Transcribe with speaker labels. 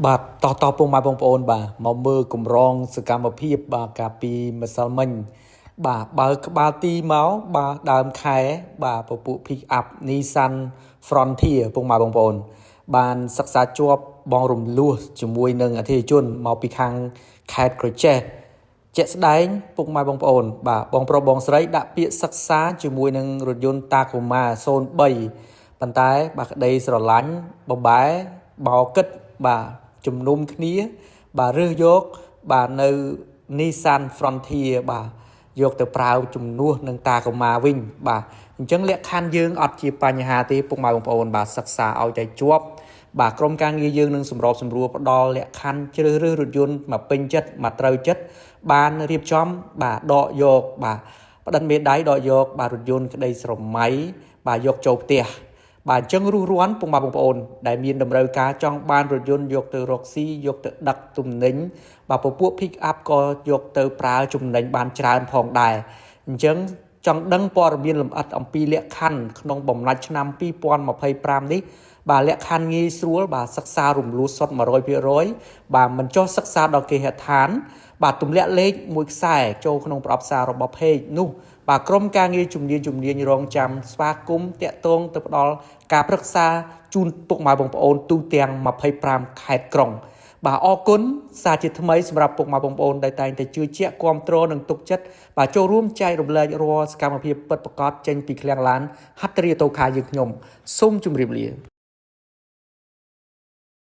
Speaker 1: បាទតពុកម៉ែបងប្អូនបាទមកមើលគម្រោងសកម្មភាពបាទកាលពីម្សិលមិញបាទបើក្បាលទីមកបាទដើមខែបាទពពួក pick up Nissan Frontier ពុកម៉ែបងប្អូនបានសិក្សាជាប់បងរំលោះជាមួយនឹងអធិជនមកពីខាងខេត្តក្រចេះជាក់ស្ដែងពុកម៉ែបងប្អូនបាទបងប្រុសបងស្រីដាក់ពាក្យសិក្សាជាមួយនឹងរថយន្ត Tacoma 03ប៉ុន្តែបាទក្តីស្រឡាញ់បបែបោគិតបាទជំនុំគ្នាបាទរើសយកបាទនៅ Nissan Frontier បាទយកទៅប្រើជំនួសនឹង Tacoma វិញបាទអញ្ចឹងលក្ខខណ្ឌយើងអត់ជាបញ្ហាទេពុកម៉ែបងប្អូនបាទសិក្សាឲ្យតែជាប់បាទក្រុមការងារយើងនឹងសម្របសម្រួលផ្ដល់លក្ខខណ្ឌជ្រើសរើសរថយន្តមកពេញចិត្តមកត្រូវចិត្តបានរៀបចំបាទដកយកបាទផ្តិតមេដៃដកយកបាទរថយន្តក្តីស្រមៃបាទយកចូលផ្ទះបាទអញ្ចឹងរស់រាន់ពុកម៉ែបងប្អូនដែលមានតម្រូវការចង់បានរថយន្តយកទៅរកស៊ីយកទៅដឹកទំនិញបាទពពួក pick up ក៏យកទៅប្រើចំណេញបានច្រើនផងដែរអញ្ចឹងចង់ដឹងព័ត៌មានលម្អិតអំពីលក្ខខណ្ឌក្នុងបំណាច់ឆ្នាំ2025នេះបាទលក្ខខណ្ឌងាយស្រួលបាទសិក្សារំលោះសុទ្ធ 100% បាទមិនចុះសិក្សាដល់គេហដ្ឋានបាទទម្លាក់លេខមួយខ្សែចូលក្នុងប្រអប់សាររបស់ page នោះបាទក្រុមការងារជំនាញរងចាំស្វាគមន៍តាក់ទងទៅផ្ដល់ការប្រឹក្សាជូនពុកម៉ែបងប្អូនទូទាំង25ខេត្តក្រុងបាទអរគុណសារជាថ្មីសម្រាប់ពុកម៉ែបងប្អូនដែលតែងតែជឿជាក់គាំទ្រនិងទុកចិត្តបាទចូលរួមចែករំលែករាល់សកម្មភាពពិតប្រាកដចេញពីឃ្លាំងឡានហត្ថរីតូខាយើងខ្ញុំសូមជម្រាបលា